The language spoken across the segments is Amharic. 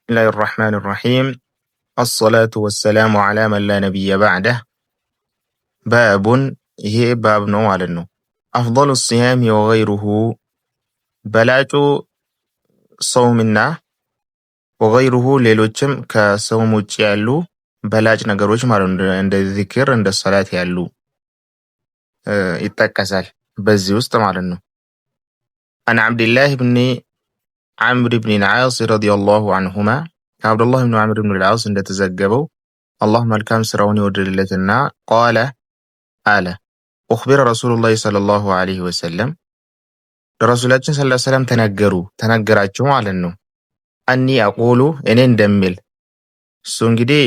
بسم الله الرحمن الرحيم الصلاة والسلام على من لا نبي بعده باب ይሄ ባብ ነው ማለት ነው። أفضل الصيام وغيره በላጩ ጾምና وغيره ሌሎችም ከጾም ውጭ ያሉ በላጭ ነገሮች ማለት ነው። እንደ ዚክር እንደ ሰላት ያሉ ይጠቀሳል በዚህ ውስጥ ማለት ነው። عن عبد الله بن عمرو بن العاص رضي الله عنهما عبد الله بن عمرو بن العاص እንደተዘገበው አላህ መልካም ስራውን ይወድልለትና قال አለ أخبر رسول الله صلى الله عليه وسلم ረሱላችን ሰለላሁ ዐለይሂ ወሰለም ተነገራቸው ማለት ነው። አኒ አቁሉ እኔ እንደሚል እሱ እንግዲህ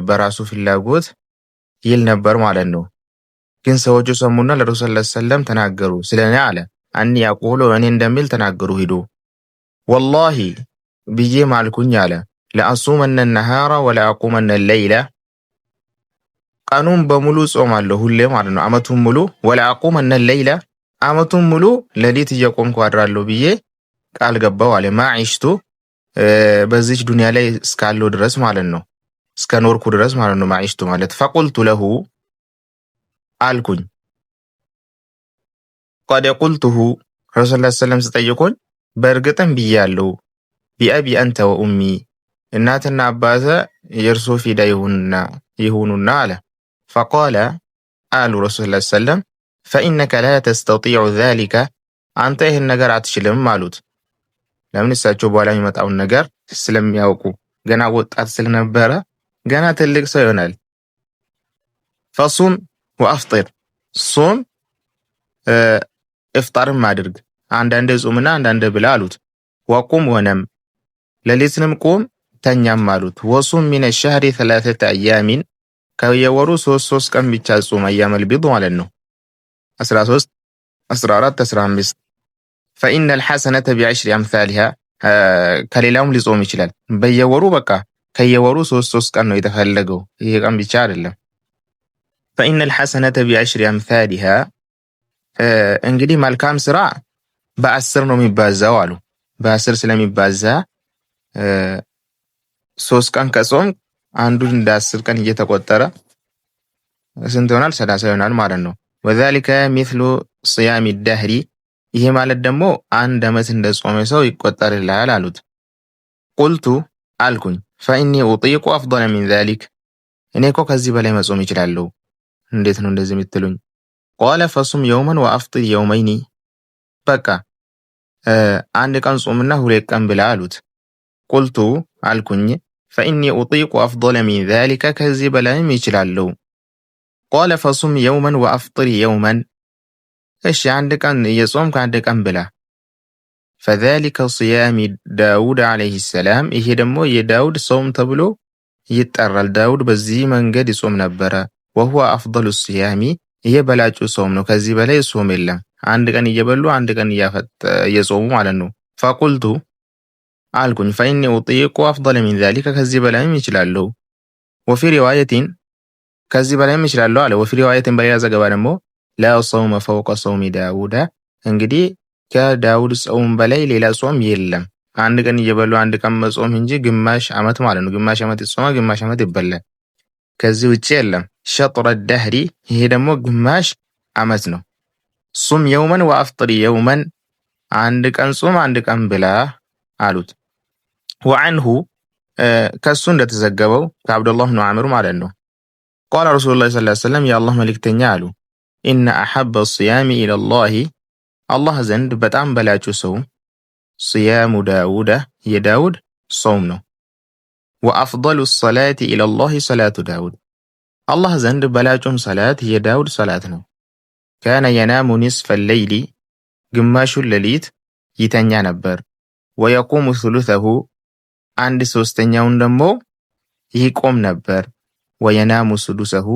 በራሱ ፍላጎት ይል ነበር ማለት ነው። ግን ሰዎቹ ሰሙና ለረሱል ሰለላሁ ዐለይሂ ወሰለም ተናገሩ ስለኔ አለ አኒ አቁሉ እኔ እንደሚል ተናገሩ ሂዱ ወላሂ ብዬ ማልኩኝ አለ ለአሱመነ ነሃራ ወለአቁመነ ሌይላ ቀኑን በሙሉ ጾማለሁ ሁሌ ማለት ነው አመቱን ሙሉ ወለአቁመነ ሌይላ አመቱን ሙሉ ሌሊት እየቆምኩ አድራለሁ ብዬ ቃል ገባው አለ ማዒሽቱ በዚህ ዱንያ ላይ እስካለው ድረስ ማለት ነው እስከ ኖርኩ ድረስ ማለት ነው ማዒሽቱ ማለት ፈቁልቱ ለሁ አልኩኝ قد قلته ረሱል ሰለላሁ ዐለይሂ ወሰለም ሲጠይቁኝ በእርግጥም ብያለሁ ቢአቢ አንተ ወኡሚ እናትና አባተ የእርሶ ፊዳ ይሁኑና አለ فقال አሉ ረሱል ሰለላሁ ዐለይሂ ወሰለም فإنك لا تستطيع ذلك አንተ ይህን ነገር አትችልም አሉት። ለምን እሳቸው በኋላ የሚመጣውን ነገር ስለሚያውቁ ገና ወጣት ስለነበረ ገና ትልቅ ሰው ይሆናል። فصم وأفطر ጾም ኢፍጣርም አድርግ አንዳንዴ ጾምና አንዳንዴ ብላ አሉት። ወቁም ወነም ሌሊትንም ቁም ተኛም አሉት። ወሱም ሚነ ሸህሪ 3 አያሚን ከየወሩ 3 ቀን ብቻ ጾም አያመል ቢድ ማለት ነው 13 14 15 فإن الحسنة بعشر أمثالها ከሌላውም ሊጾም ይችላል በየወሩ በቃ ከየወሩ 3 ቀን ነው የተፈለገው ይሄ ቀን ብቻ አይደለም። فإن الحسنة بعشر أمثالها እንግዲህ መልካም ስራ በ10 ነው የሚባዛው አሉ። በ10 ስለሚባዛ 3 ቀን ከጾም አንዱ እንደ 10 ቀን እየተቆጠረ ስንት ይሆናል 30 ይሆናል ማለት ነው። وذلك مثل صيام الدهر ይሄ ማለት ደግሞ አንድ አመት እንደ ጾመ ሰው ይቆጠርልሃል አሉት። ቁልቱ አልኩኝ فإني أطيق أفضل من ذلك እኔ እኮ ከዚህ በላይ መጾም ይችላልው እንዴት ነው እንደዚህ የምትሉኝ? قال فصم يوما وأفطر يومين በቃ አንድ ቀን ጾምና ሁለት ቀን ብላ አሉት። ቁልቱ አልኩኝ فإني أطيق أفضل من ذلك ከዚህ በላይም ይችላልው። قال فصم يوما وأفطر يوما እሺ አንድ ቀን የጾምክ አንድ ቀን ብላ فذلك صيام داود عليه السلام ይሄ ደግሞ የዳውድ ጾም ተብሎ ይጠራል። ዳውድ በዚህ መንገድ ይጾም ነበር። وهو أفضل الصيام ይሄ በላጩ ጾም ነው ከዚህ በላይ ጾም የለም። አንድ ቀን እየበሉ አንድ ቀን እየጾሙ ማለት ነው። فقلت አልኩኝ فإني أطيق أفضل من ذلك ከዚህ በላይም ይችላልው። وفي رواية ከዚህ በላይም ይችላልው አለ። وفي رواية በሌላ ዘገባ ደግሞ لا صوم فوق صوم داود እንግዲህ ከዳውድ ጾም በላይ ሌላ ጾም የለም። አንድ ቀን እየበሉ አንድ ቀን መጾም እንጂ ግማሽ አመት ማለት ነው ግማሽ አመት ይጾማል ግማሽ አመት ይበላል ከዚህ ውጪ የለም። ሸጥረ الدهر ይሄ ደግሞ ግማሽ አመት ነው። ሱም የውመን ወአፍጥር የውመን አንድ ቀን ጾም አንድ ቀን ብላ አሉት። وعنه ከሱ እንደተዘገበው ከአብዱላህ ብን ዑመር ማለት ነው قال رسول الله صلى الله عليه وسلم يا الله መልእክተኛ አሉ إن أحب الصيام إلى الله الله ዘንድ በጣም በላጩ ጾም صيام داود የዳውድ ጾም ነው። وأفضل الصلاة إلى الله صلاة داود الله ዘንድ በላጩም ሰላት የዳውድ ሰላት ነው። كان ينام نصف الليل ግማሹን ሌሊት ይተኛ ነበር። ويقوم ثلثه አንድ ሶስተኛውን ደግሞ ይቆም ነበር። وينام سدسه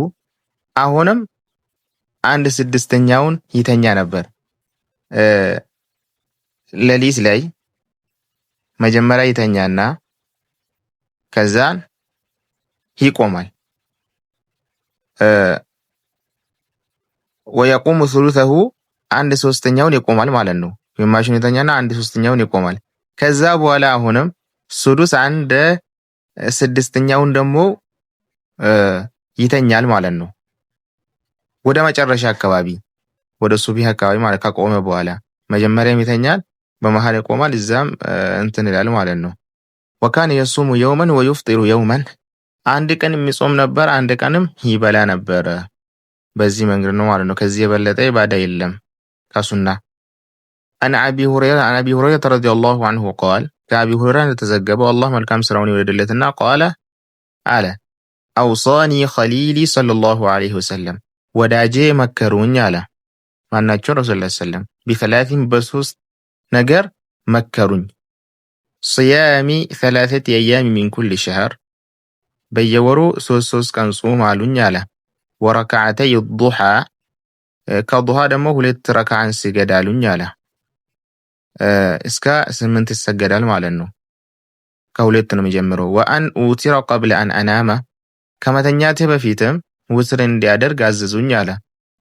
አሁንም አንድ ስድስተኛውን ይተኛ ነበር። ሌሊት ላይ መጀመሪያ ይተኛና ከዛን ይቆማል። ويقوم ثلثه አንድ ሶስተኛውን ይቆማል ማለት ነው። ግማሹን ይተኛና አንድ ሶስተኛውን ይቆማል። ከዛ በኋላ አሁንም ሱዱስ አንድ ስድስተኛውን ደግሞ ይተኛል ማለት ነው። ወደ መጨረሻ አካባቢ ወደ ሱብሂ አካባቢ ማለት ከቆመ በኋላ መጀመሪያም ይተኛል፣ በመሃል ይቆማል፣ እዛም እንትን ይላል ማለት ነው። ወካነ የሱሙ የውመን ወዩፍጢሩ የውመን አንድ ቀን የሚጾም ነበር፣ አንድ ቀንም ይበላ ነበር። በዚህ መንገድ ነው ማለት ነው። ከዚህ የበለጠ ኢባዳ የለም ከሱና። አን አቢ ሁረይራ ረዲየላሁ ዐንሁ ቃል ከአቢ ሁረይራ እንደተዘገበው አላህ መልካም ስራውን ይወደድለትና ቃለ አለ አውሳኒ ኸሊሊ ሰለላሁ ዐለይሂ ወሰለም ወዳጄ መከሩኝ አለ። ማናቸው? ረሱል ሰለላሁ ዐለይሂ ወሰለም ቢሰላቲን በሶስት ነገር መከሩኝ። صيام 3 أيام من كل شهر በየወሩ ሶስት ቀን ጾም አሉኝ አለ። ወረከዓተይ ዱሃ ከዱሃ ደግሞ 2 ረካዓን ስገድ አሉኝ አለ። እስከ 8 ይሰገዳል ማለት ነው። ከሁለት ነው የሚጀምረው። ወአን ኡቲረ ቀብለ አን አናማ ከመተኛቴ በፊትም ውትር እንዲያደርግ አዘዙኝ አለ።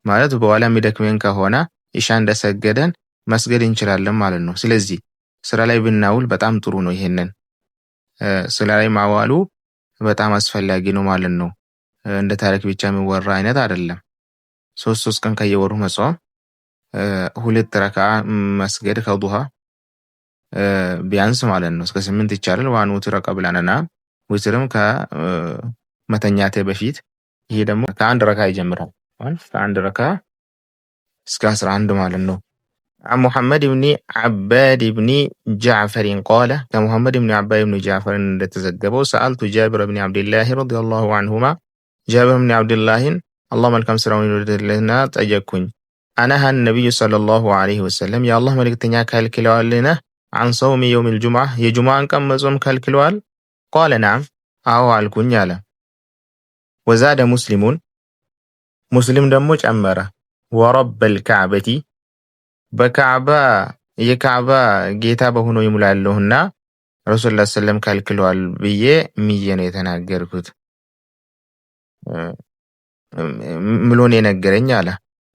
ማለት በኋላ የሚደክመን ከሆነ ኢሻ እንደሰገደን መስገድ እንችላለን ማለት ነው። ስለዚህ ስራ ላይ ብናውል በጣም ጥሩ ነው። ይሄንን ስራ ላይ ማዋሉ በጣም አስፈላጊ ነው ማለት ነው። እንደ ታሪክ ብቻ የሚወራ አይነት አይደለም። ሶስት ቀን ከየወሩ መጾም፣ 2 ረካዓ መስገድ ከዱሃ ቢያንስ ማለት ነው እስከ 8 ይቻላል። ዋን ውትረ ቀብለ አን አናም ውትርም ከመተኛቴ በፊት ይሄ ደግሞ ከአንድ ረካዓ ይጀምራል። ከአንድ ረካዓ እስከ 11 ማለት ነው። عن محمد بن عباد بن جعفر قال كمحمد بن عباد بن جعفر تزجبه سألت جابر بن عبد الله رضي الله عنهما جابر بن عبد الله اللهم الكم سرون لنا تجكن أنها النبي صلى الله عليه وسلم يا الله ملك تنيا كالكلوال لنا عن صوم يوم الجمعة يجمع كم مزوم كالكلوال قال نعم أو على الكنيالة وزاد مسلم دمج أمره ورب الكعبة በካዕባ የካዕባ ጌታ በሆነው ይሙላለሁና ረሱል ሰለላሁ ዐለይሂ ወሰለም ከልክለዋል ብዬ ምዬ ነው የተናገርኩት ምሎን የነገረኝ አለ።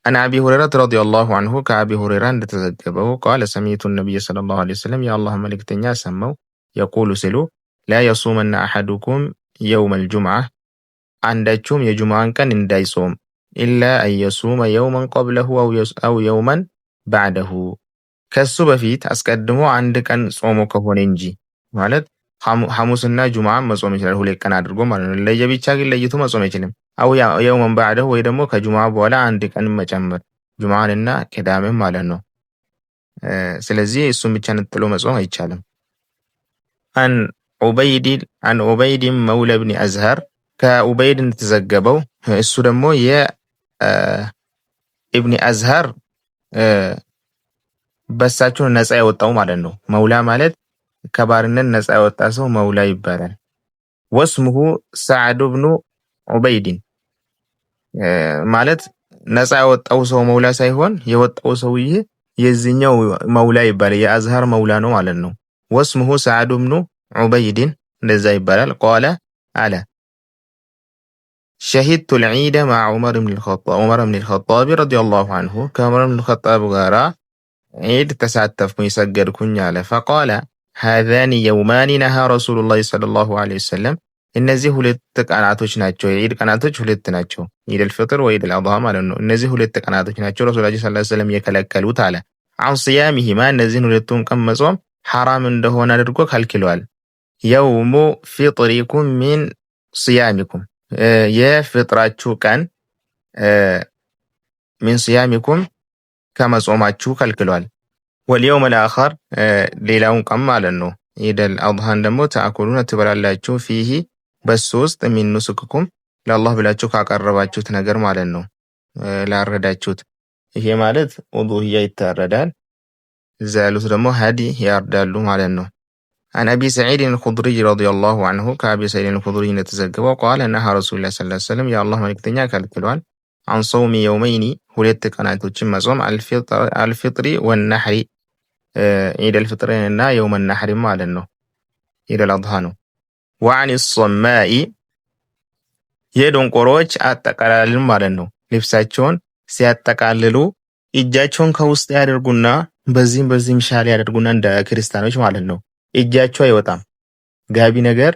አን አቢ ሁረይራ ረዲየላሁ ዐንሁ ከአቢ ሁረይራ እንደተዘገበው ቃለ ሰሚቱ ነብይ ሰለላሁ ዐለይሂ ወሰለም የአላህ መልእክተኛ ሰማው የቁሉ ሲሉ ላ የሱመና አሐዱኩም የውመል ጁምዓ አንዳችሁም የጁምዓን ቀን እንዳይጾም ኢላ አየሱመ የውመን ቀብለሁ አው የውመን ባዕደሁ ከሱ በፊት አስቀድሞ አንድ ቀን ጾሞ ከሆነ እንጂ ማለት ሐሙስና ጁምዓ መጾም ይችላል። 2 ቀን አድርጎ ማለት ነው። ለየብቻ ግን ለይቶ መጾም አይችልም። አው የውመን ባዕደሁ ወይ ደግሞ ከጁምዓ በኋላ አንድ ቀን መጨመር ጁምዓንና ቅዳሜን ማለት ነው። ስለዚህ እሱን ብቻ ነጥሎ መጾም አይቻልም። አን ዑበይድ መውላ ብን አዝሃር ከዑበይድ እንደተዘገበው እሱ ደግሞ የኢብኒ አዝሃር በሳቸው ነፃ ያወጣው ማለት ነው። መውላ ማለት ከባርነት ነፃ ያወጣ ሰው መውላ ይባላል። ወስሙሁ ሰዓድ ብኑ ዑበይድ ማለት ነፃ ያወጣው ሰው መውላ ሳይሆን የወጣው ሰውዬ የዚህኛው መውላ ይባላል። የአዝሃር መውላ ነው ማለት ነው። ወስሙሁ ሰዓድ ብኑ ዑበይድ እንደዛ ይባላል። ቃለ አለ شهدت العيد مع عمر بن الخطاب رضي الله عنه كعمر بن الخطاب غارا عيد تساتفكم يسجدكم على فقال هذان يومان نهى رسول الله صلى الله عليه وسلم እነዚህ 2 ቀናቶች ናቸው። የዒድ ቀናቶች 2 ናቸው። ኢድ አልፍጥር ወይ ኢድ አልአድሃ ማለት ነው። እነዚህ 2 ቀናቶች ናቸው ረሱላችን ሰለላሁ ዐለይሂ ወሰለም የከለከሉት አለ። عن صيامهما እነዚህን 2ቱን ቀን መጾም ሐራም እንደሆነ አድርጎ ከልክሏል። يوم فطركم من صيامكم የፍጥራችሁ ቀን ሚን ሲያሚኩም ከመጾማችሁ ከልክሏል። ወልየውም አልአኸር ሌላውን ቀን ማለት ነው። ኢደል አድሃን ደግሞ ተአኩሉነ ትበላላችሁ ፊሂ በሱ ውስጥ ሚን ኑሱክኩም ለአላህ ብላችሁ ካቀረባችሁት ነገር ማለት ነው ላረዳችሁት። ይሄ ማለት ኡዱሂያ ይታረዳል። እዛ ያሉት ደግሞ ሀዲ ያርዳሉ ማለት ነው። عن أبي سعيد الخضري رضي الله عنه كأبي سعيد الخضري نتزجبه قال نهى رسول الله صلى الله عليه وسلم يا الله ملكتنيا كالكلوان عن صوم يومين 2 ቀናቶችን መጾም الفطر والنحر عيد الفطر እና يوم النحر ማለት ነው عيد الأضحى ነው። وعن الصماء የደንቆሮች አጠቃላልን ማለት ነው። ልብሳቸውን ሲያጠቃልሉ እጃቸውን ከውስጥ ያደርጉና በዚህም ሻል ያደርጉና እንደ ክርስቲያኖች ማለት ነው። እጃቸው አይወጣም። ጋቢ ነገር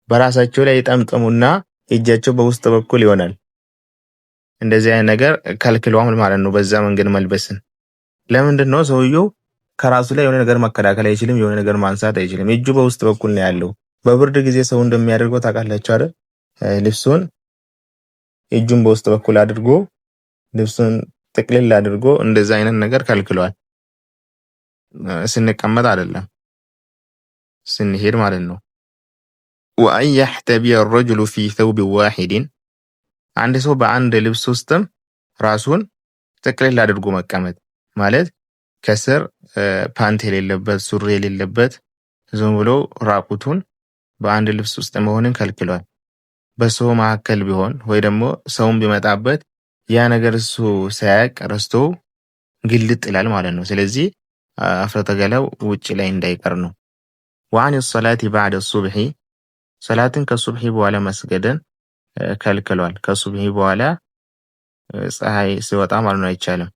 በራሳቸው ላይ ይጠምጥሙና እጃቸው በውስጥ በኩል ይሆናል። እንደዚህ አይነት ነገር ከልክለዋል ማለት ነው። በዛ መንገድ መልበስን ለምንድን ነው ሰውየው ከራሱ ላይ የሆነ ነገር መከላከል አይችልም፣ የሆነ ነገር ማንሳት አይችልም። እጁ በውስጥ በኩል ነው ያለው። በብርድ ጊዜ ሰው እንደሚያደርገው ታውቃላችሁ አይደል? ልብሱን እጁን በውስጥ በኩል አድርጎ ልብሱን ጥቅልል አድርጎ እንደዛ አይነት ነገር ከልክለዋል። ስንቀመጥ አይደለም ስንሄድ ማለት ነው። ወአን የሕተቢየ الرجل في ثوب واحد አንድ ሰው በአንድ ልብስ ውስጥም ራሱን ጥቅልል አድርጎ መቀመጥ ማለት ከስር ፓንት የሌለበት ሱሪ የሌለበት ዝም ብሎ ራቁቱን በአንድ ልብስ ውስጥ መሆንን ከልክሏል። በሰው መካከል ቢሆን ወይ ደግሞ ሰውን ቢመጣበት ያ ነገር እሱ ሳያቅ ረስቶ ግልጥ ይላል ማለት ነው። ስለዚህ አፍረተ ገላው ውጭ ላይ እንዳይቀር ነው። ወአን الصلاة بعد الصبح ሰላትን ከሱብሂ በኋላ መስገድን ከልክሏል። ከሱብሂ በኋላ ፀሐይ ሲወጣ ማለት ነው አይቻልም።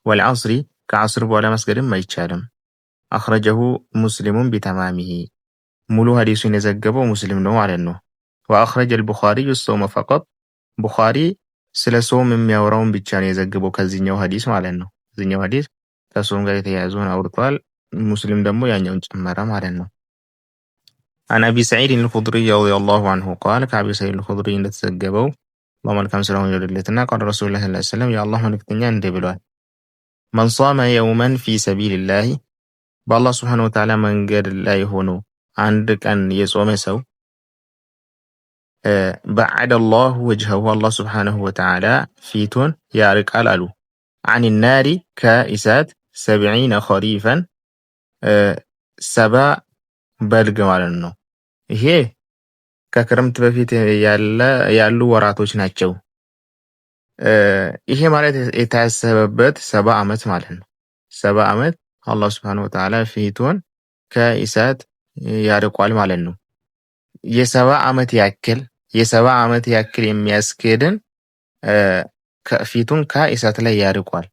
ወልዐስሪ ከዐስር በኋላ መስገድም አይቻልም። አኽረጀሁ ሙስሊሙን ቢተማሚሂ ሙሉ ሐዲሱን የዘገበው ሙስሊም ነው ማለት ነው። ወአኽረጀ አልቡኻሪዩ الصوم فقط ቡኻሪ ስለ ጾም የሚያወራውን ብቻ ነው የዘገበው ከዚህኛው ሐዲስ ማለት ነው። እዚህኛው ሐዲስ ከጾም ጋር የተያያዘውን አውርቷል። ሙስሊም ደግሞ ያኛውን ጨመረ ማለት ነው። عن أبي سعيد الخدري رضي الله عنه قال كأبي سعيد الخدري እንደተዘገበው በመልካም ስራው ይወደለትና قال رسول الله صلى الله عليه وسلم يا الله መልእክተኛ እንዲህ ብሏል من صام يوما في سبيل الله በአላህ Subhanahu Wa Ta'ala መንገድ ላይ ሆኖ አንድ ቀን የጾመ ሰው بعد الله وجهه الله سبحانه وتعالى ፊቱን ያርቃል አሉ عن النار كإسات 70 خريفا 70 በልግ ማለት ነው። ይሄ ከክረምት በፊት ያሉ ወራቶች ናቸው። ይሄ ማለት የታሰበበት 70 ዓመት ማለት ነው። 70 ዓመት አላህ Subhanahu Wa Ta'ala ፊቱን ከእሳት ያርቋል ማለት ነው። የ70 ዓመት ያክል የሚያስኬድን ፊቱን ከእሳት ላይ ያርቋል።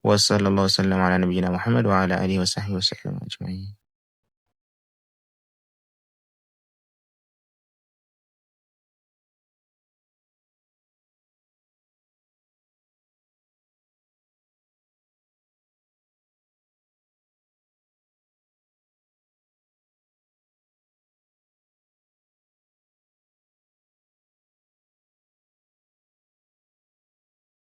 ወሰለላሁ ዐለ ነቢይና ሙሐመድ ወዐላ አሊሂ ወሰህቢሂ ወሰለም አጅመዒን